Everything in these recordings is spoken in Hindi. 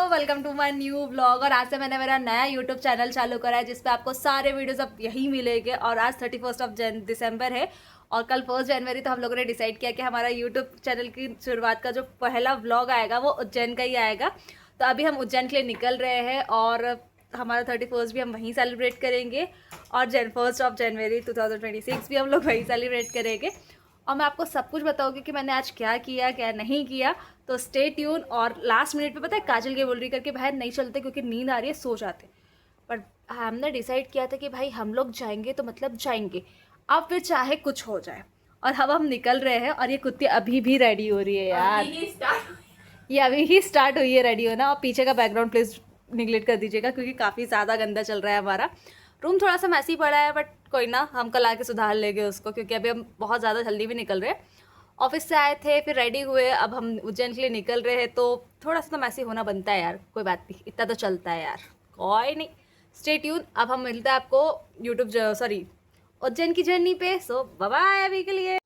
Welcome to my new vlog. और आज से मैंने मेरा नया यूट्यूब चैनल चालू करा है जिस पे आपको सारे वीडियोस अब यही मिलेंगे। और आज 31 दिसंबर है और कल 1 जनवरी, तो हम लोगों ने डिसाइड किया कि हमारा यूट्यूब चैनल की शुरुआत का जो पहला व्लॉग आएगा वो उज्जैन का ही आएगा। तो अभी हम उज्जैन के लिए निकल रहे हैं और हमारा 31 भी हम वहीं सेलिब्रेट करेंगे और 1 जनवरी 2026 भी हम लोग वहीं सेलिब्रेट करेंगे। और मैं आपको सब कुछ बताऊंगी कि मैंने आज क्या किया क्या नहीं किया, तो स्टे ट्यून। और लास्ट मिनट पे पता है काजल के बोल रही करके बाहर नहीं चलते क्योंकि नींद आ रही है, सो जाते। पर हमने डिसाइड किया था कि भाई हम लोग जाएंगे तो मतलब जाएंगे, अब फिर चाहे कुछ हो जाए। और अब हम निकल रहे हैं और ये कुत्ती अभी भी रेडी हो रही है यार, ये अभी ही स्टार्ट हुई है रेडी होना। और पीछे का बैकग्राउंड प्लीज़ निगलेक्ट कर दीजिएगा क्योंकि काफ़ी ज़्यादा गंदा चल रहा है हमारा रूम, थोड़ा सा मैसी पड़ा है, बट कोई ना, हम कल आके सुधार लेंगे उसको क्योंकि अभी हम बहुत ज़्यादा जल्दी भी निकल रहे हैं। ऑफिस से आए थे, फिर रेडी हुए, अब हम उज्जैन के लिए निकल रहे हैं, तो थोड़ा सा तो मैसी होना बनता है यार, कोई बात नहीं, इतना तो चलता है यार, कोई नहीं। स्टे ट्यून, अब हम मिलते हैं आपको उज्जैन की जर्नी पे। सो बाय बाय अभी के लिए।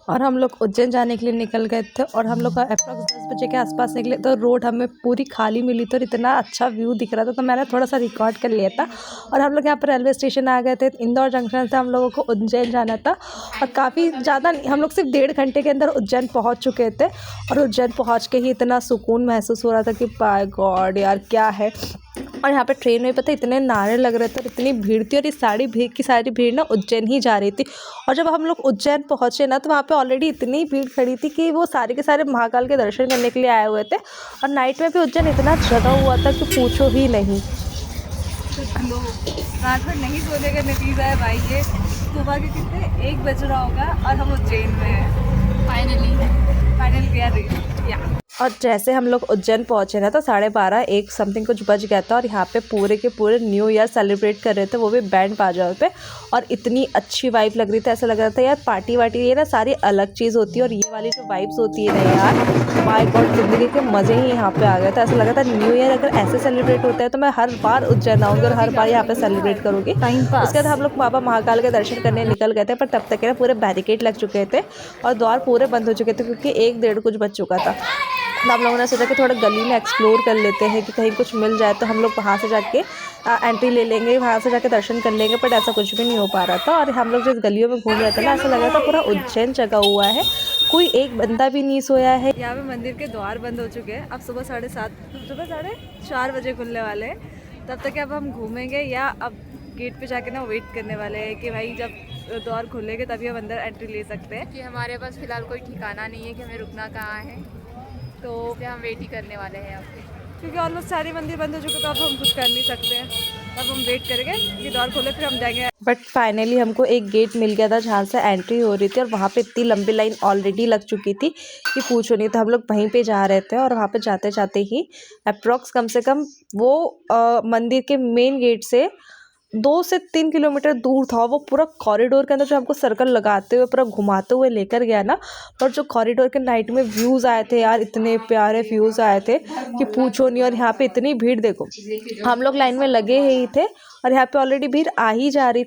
और हम लोग उज्जैन जाने के लिए निकल गए थे और हम लोग अप्रॉक्स 10 बजे के आसपास निकले तो रोड हमें पूरी खाली मिली थी और इतना अच्छा व्यू दिख रहा था, तो मैंने थोड़ा सा रिकॉर्ड कर लिया था। और हम लोग यहाँ पर रेलवे स्टेशन आ गए थे, इंदौर जंक्शन से हम लोगों को उज्जैन जाना था और काफ़ी ज़्यादा हम लोग सिर्फ 1.5 घंटे के अंदर उज्जैन पहुँच चुके थे। और उज्जैन पहुँच के ही इतना सुकून महसूस हो रहा था कि बाय गॉड यार क्या है। और यहाँ पे ट्रेन में पता इतने नारे लग रहे थे और इतनी भीड़ थी, और ये सारी भीड़ ना उज्जैन ही जा रही थी। और जब हम लोग उज्जैन पहुँचे ना तो वहाँ पे ऑलरेडी इतनी भीड़ खड़ी थी कि वो सारे के सारे महाकाल के दर्शन करने के लिए आए हुए थे। और नाइट में भी उज्जैन इतना जगा हुआ था कि पूछो ही नहीं। रात भर नहीं सोने का नतीजा है भाई ये। सुबह के कितने 1 बज रहा होगा और हम उज्जैन में हैं फाइनल गया। और जैसे हम लोग उज्जैन पहुँचे ना तो 12:30 1 समथिंग कुछ बज गया था और यहाँ पे पूरे के पूरे न्यू ईयर सेलिब्रेट कर रहे थे, वो भी बैंड बाजा पे। और इतनी अच्छी वाइब लग रही थी, ऐसा लग रहा था यार पार्टी वार्टी ये ना सारी अलग चीज़ होती है और ये वाली जो वाइब्स होती है ना यार, माय गॉड, ज़िंदगी के मज़े ही यहाँ पे आ गए थे। ऐसा लगा था न्यू ईयर अगर ऐसे सेलिब्रेट होता है तो मैं हर बार उज्जैन आऊँगी और हर बार यहाँ पे सेलिब्रेट करूँगी। उसके बाद हम लोग बाबा महाकाल के दर्शन करने निकल गए थे, पर तब तक ना पूरे बैरिकेड लग चुके थे और द्वार पूरे बंद हो चुके थे क्योंकि 1-1:30 कुछ बज चुका था। तो हम लोगों ने सोचा कि थोड़ा गली में एक्सप्लोर कर लेते हैं कि कहीं कुछ मिल जाए तो हम लोग वहाँ से जाके एंट्री ले लेंगे, वहाँ से जाके दर्शन कर लेंगे, बट ऐसा कुछ भी नहीं हो पा रहा था। और हम लोग जिस गलियों में घूम रहे थे ना, ऐसा लग रहा था पूरा उज्जैन जगा हुआ है, कोई एक बंदा भी नहीं सोया है। यहाँ पे मंदिर के द्वार बंद हो चुके हैं, अब सुबह 4:30 बजे खुलने वाले हैं। तब तक अब हम घूमेंगे या अब गेट पे जाके ना वेट करने वाले हैं कि भाई जब द्वार खुलेंगे तभी हम अंदर एंट्री ले सकते हैं, कि हमारे पास फिलहाल कोई ठिकाना नहीं है कि हमें रुकना कहाँ है, तो हम वेट ही करने वाले हैं यहाँ पे क्योंकि ऑलमोस्ट सारे मंदिर बंद हो चुके, तो अब हम कुछ कर नहीं सकते हैं। अब हम वेट करेंगे कि द्वार खोले फिर हम जाएंगे। बट फाइनली हमको एक गेट मिल गया था जहाँ से एंट्री हो रही थी और वहाँ पे इतनी लंबी लाइन ऑलरेडी लग चुकी थी कि पूछो नहीं। तो हम लोग वहीं पे जा रहे थे और वहाँ पे जाते जाते ही अप्रॉक्स कम से कम वो मंदिर के मेन गेट से 2 से 3 किलोमीटर दूर था। वो पूरा कॉरिडोर के अंदर जो हमको सर्कल लगाते हुए पूरा घुमाते हुए लेकर गया ना, और जो कॉरिडोर के नाइट में व्यूज़ आए थे यार, इतने प्यारे व्यूज़ आए थे कि पूछो नहीं। और यहाँ पे इतनी भीड़ देखो, हम लोग लाइन में लगे ही थे और यहाँ पे ऑलरेडी भीड़ आ ही जा रही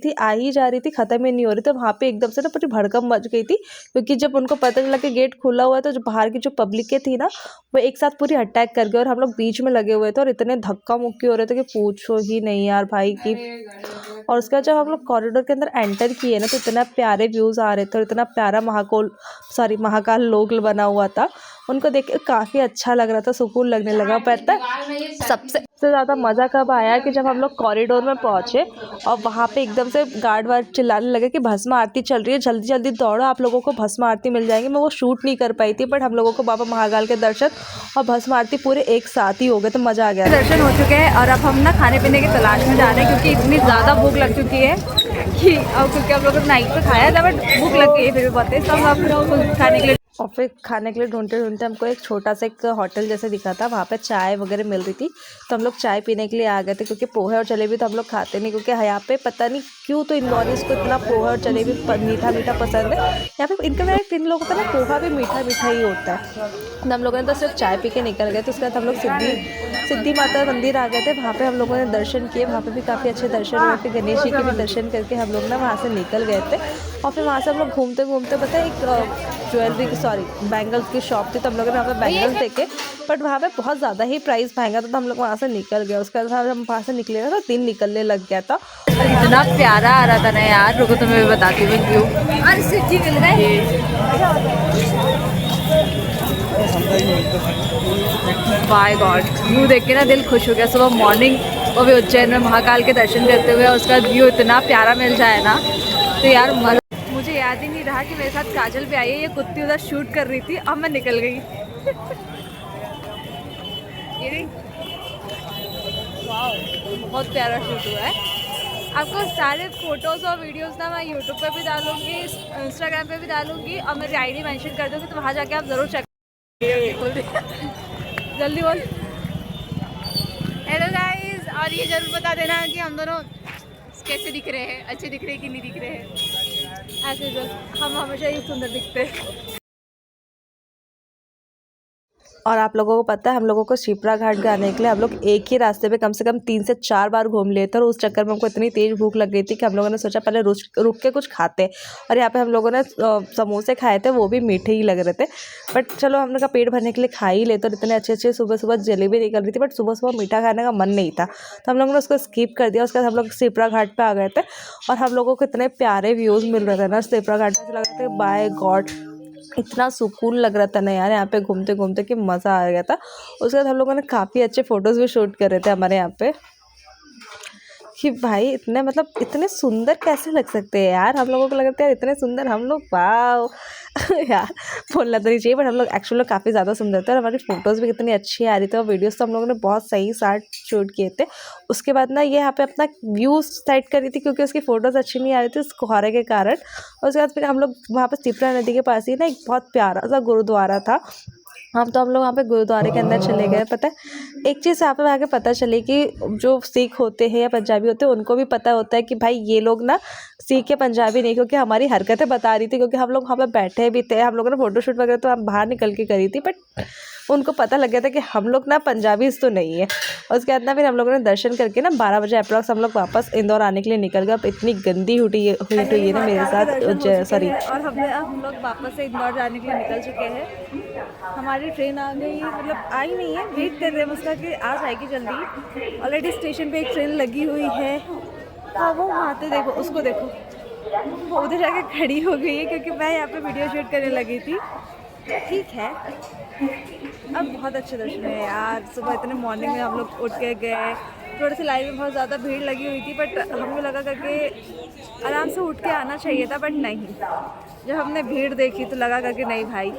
थी, ख़त्म ही नहीं हो रही थी। वहाँ पे एकदम से ना पूरी भड़कम मच गई थी क्योंकि जब उनको पता चला कि गेट खुला हुआ है तो जो बाहर की जो पब्लिक थी ना वो एक साथ पूरी अटैक कर गए और हम लोग बीच में लगे हुए थे और इतने धक्का मुक्की हो रहे थे कि पूछो ही नहीं यार भाई की। और उसके बाद जब हम लोग कॉरिडोर के अंदर एंटर किए ना तो इतना प्यारे व्यूज़ आ रहे थे और इतना प्यारा महाकाल लोक बना हुआ था, उनको देख के काफ़ी अच्छा लग रहा था, सुकून लगने लगा। पता है सबसे ज़्यादा मज़ा कब आया कि जब हम लोग कॉरिडोर में पहुँचे और वहाँ पे एकदम से गार्ड वार्ड चिल्लाने लगे कि भस्म आरती चल रही है, जल्दी जल्दी दौड़ो, आप लोगों को भस्म आरती मिल जाएंगी। मैं वो शूट नहीं कर पाई थी, बट हम लोगों को बाबा महाकाल के दर्शन और भस्म आरती पूरे एक साथ ही हो गए, तो मज़ा आ गया। दर्शन हो चुके हैं और अब हम ना खाने पीने की तलाश में जा रहे हैं क्योंकि इतनी ज़्यादा भूख लग चुकी है कि अब, क्योंकि हम लोगों ने नाइट पे खाया था बट भूख लग गई है फिर भी बहुत तेज, तो हम अब खाने के लिए और फिर खाने के लिए ढूंढते ढूंढते हमको एक छोटा सा एक होटल जैसे दिखा था, वहाँ पे चाय वगैरह मिल रही थी, तो हम लोग चाय पीने के लिए आ गए थे क्योंकि पोहे और जलेबी तो हम लोग खाते नहीं, क्योंकि यहाँ पे पता नहीं क्यों तो इंदौरीज को इतना पोहा और जलेबी मीठा मीठा पसंद है। यहाँ पे इन लोगों का ना पोहा भी मीठा मीठा ही होता है। तो हम लोगों ने तो सिर्फ चाय पी के निकल गए। तो उसके बाद हम लोग सिद्धि माता मंदिर आ गए थे, वहाँ पे हम लोगों ने दर्शन किए, वहाँ पे भी काफ़ी अच्छे दर्शन हुए। फिर गणेश जी के भी दर्शन करके हम लोग ना वहाँ से निकल गए थे। और फिर वहाँ से हम लोग घूमते घूमते पता है एक ज्वेलरी की सॉरी बैंगल्स की शॉप थी, तो हम लोगों ने वहाँ पे बैंगल्स देखे, बट वहाँ पे बहुत ज़्यादा ही प्राइस महंगा था, तो हम लोग वहाँ से निकल गए। उसके बाद हम वहाँ से निकले ना तो दिन निकलने लग गया था। और इतना प्यारा आ रहा था ना यार, रुको तुम्हें भी बताती हूँ व्यू। और सिटी मिल रहा है, बाय गॉड व्यू देख के ना दिल खुश हो गया। सुबह मॉर्निंग वो भी उज्जैन में महाकाल के दर्शन करते हुए, और उसका व्यू इतना प्यारा मिल जाए ना तो यार मुझे याद ही नहीं रहा कि मेरे साथ काजल भी आई है। ये कुत्ती उधर शूट कर रही थी, अब मैं निकल गई। ये वाओ, बहुत प्यारा शूट हुआ है। आपको सारे फोटोज़ और वीडियोज़ ना मैं यूट्यूब पे भी डालूंगी, इंस्टाग्राम पे भी डालूंगी, और मेरी आईडी मेंशन कर दूँगी, तो वहाँ जाके आप ज़रूर चेक जल्दी बोल। हेलो गाइस, और ये जरूर बता देना कि हम दोनों कैसे दिख रहे हैं, अच्छे दिख रहे हैं कि नहीं दिख रहे हैं। ऐसे हम हमेशा ही सुंदर दिखते हैं। और आप लोगों को पता है, हम लोगों को शिप्रा घाट जाने के लिए हम लोग एक ही रास्ते पे कम से कम 3 से 4 बार घूम लिए थे, और उस चक्कर में हमको इतनी तेज़ भूख लग गई थी कि हम लोगों ने सोचा पहले रुक के कुछ खाते। और यहाँ पे हम लोगों ने समोसे खाए थे, वो भी मीठे ही लग रहे थे, बट चलो हमने कहा पेट भरने के लिए खा ही लेते। और इतने अच्छे अच्छे सुबह सुबह जलेबी निकल रही थी, बट सुबह सुबह मीठा खाने का मन नहीं था, तो हम लोगों ने उसको स्किप कर दिया। उसके बाद हम लोग शिप्रा घाट पर आ गए थे, और हम लोगों को इतने प्यारे व्यूज़ मिल रहे थे ना शिप्रा घाट पर, लग रहा था बाय गॉड इतना सुकून लग रहा था ना यार यहाँ पे घूमते घूमते कि मज़ा आ गया था। उसके बाद हम लोगों ने काफ़ी अच्छे फ़ोटोज़ भी शूट कर रहे थे हमारे यहाँ पे, कि भाई इतने मतलब इतने सुंदर कैसे लग सकते हैं यार। हम लोगों को लगता है यार इतने सुंदर हम लोग, वाओ यार बोलना तो नहीं चाहिए, बट हम लोग एक्चुअली काफ़ी ज़्यादा सुंदर थे, और हमारी फ़ोटोज़ भी कितनी अच्छी आ रही थी, और वीडियोज़ तो हम लोगों ने बहुत सही साथ शूट किए थे। उसके बाद ना ये यहाँ पे अपना व्यू सेट कर रही थी, क्योंकि उसकी फ़ोटोज़ अच्छी नहीं आ रही थी उस कोहरे के कारण। और उसके बाद फिर हम लोग वहाँ पर शिप्रा नदी के पास ही ना एक बहुत प्यारा सा गुरुद्वारा था, हम लोग वहाँ पे गुरुद्वारे के अंदर चले गए। पता है एक चीज़ यहाँ पे आके पता चली कि जो सिख होते हैं या पंजाबी होते हैं उनको भी पता होता है कि भाई ये लोग ना सिख या पंजाबी नहीं, क्योंकि हमारी हरकतें बता रही थी, क्योंकि हम लोग वहाँ पे बैठे भी थे, हम लोगों ने फोटोशूट वगैरह तो हम बाहर निकल के करी थी, बट उनको पता लग गया था कि हम लोग ना पंजाबीज तो नहीं है। और उसके बाद ना फिर हम लोगों ने दर्शन करके ना 12 बजे अप्रॉक्स हम लोग वापस इंदौर आने के लिए निकल गए। अब इतनी गंदी हुई है ना मेरे साथ, सॉरी। और हम लोग वापस से इंदौर जाने के लिए निकल चुके हैं। हमारी ट्रेन आ गई, मतलब आई नहीं है, वेट कर रहे हैं उसका कि आ जाएगी जल्दी। ऑलरेडी स्टेशन पे एक ट्रेन लगी हुई है, हाँ वो वहाँ पे देखो, उसको देखो, वो उधर जाके खड़ी हो गई है, क्योंकि मैं यहाँ पे वीडियो शूट करने लगी थी। ठीक है, अब बहुत अच्छे दर्शन है यार। सुबह इतने मॉर्निंग में हम लोग उठ के गए, थोड़ी सी लाइन में बहुत ज़्यादा भीड़ लगी हुई थी, बट हमें लगा करके आराम से उठ के आना चाहिए था, बट नहीं, जब हमने भीड़ देखी तो लगा करके नहीं भाई,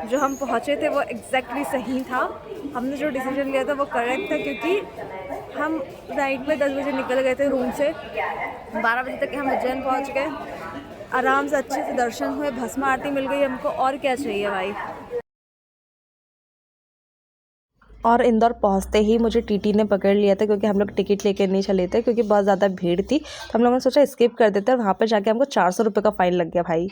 जो हम पहुँचे थे वो एग्जैक्टली सही था। हमने जो डिसीजन लिया था वो करेक्ट था, क्योंकि हम नाइट में 10 बजे निकल गए थे रूम से, 12 बजे तक हम उज्जैन पहुँच गए, आराम से अच्छे से दर्शन हुए, भस्म आरती मिल गई हमको, और क्या चाहिए भाई। और इंदौर पहुंचते ही मुझे टीटी ने पकड़ लिया था, क्योंकि हम लोग टिकट लेके नहीं चले थे, क्योंकि बहुत ज़्यादा भीड़ थी, तो हम लोगों ने सोचा स्किप कर देते हैं। वहाँ पर जाके हमको 400 रुपये का फ़ाइन लग गया भाई।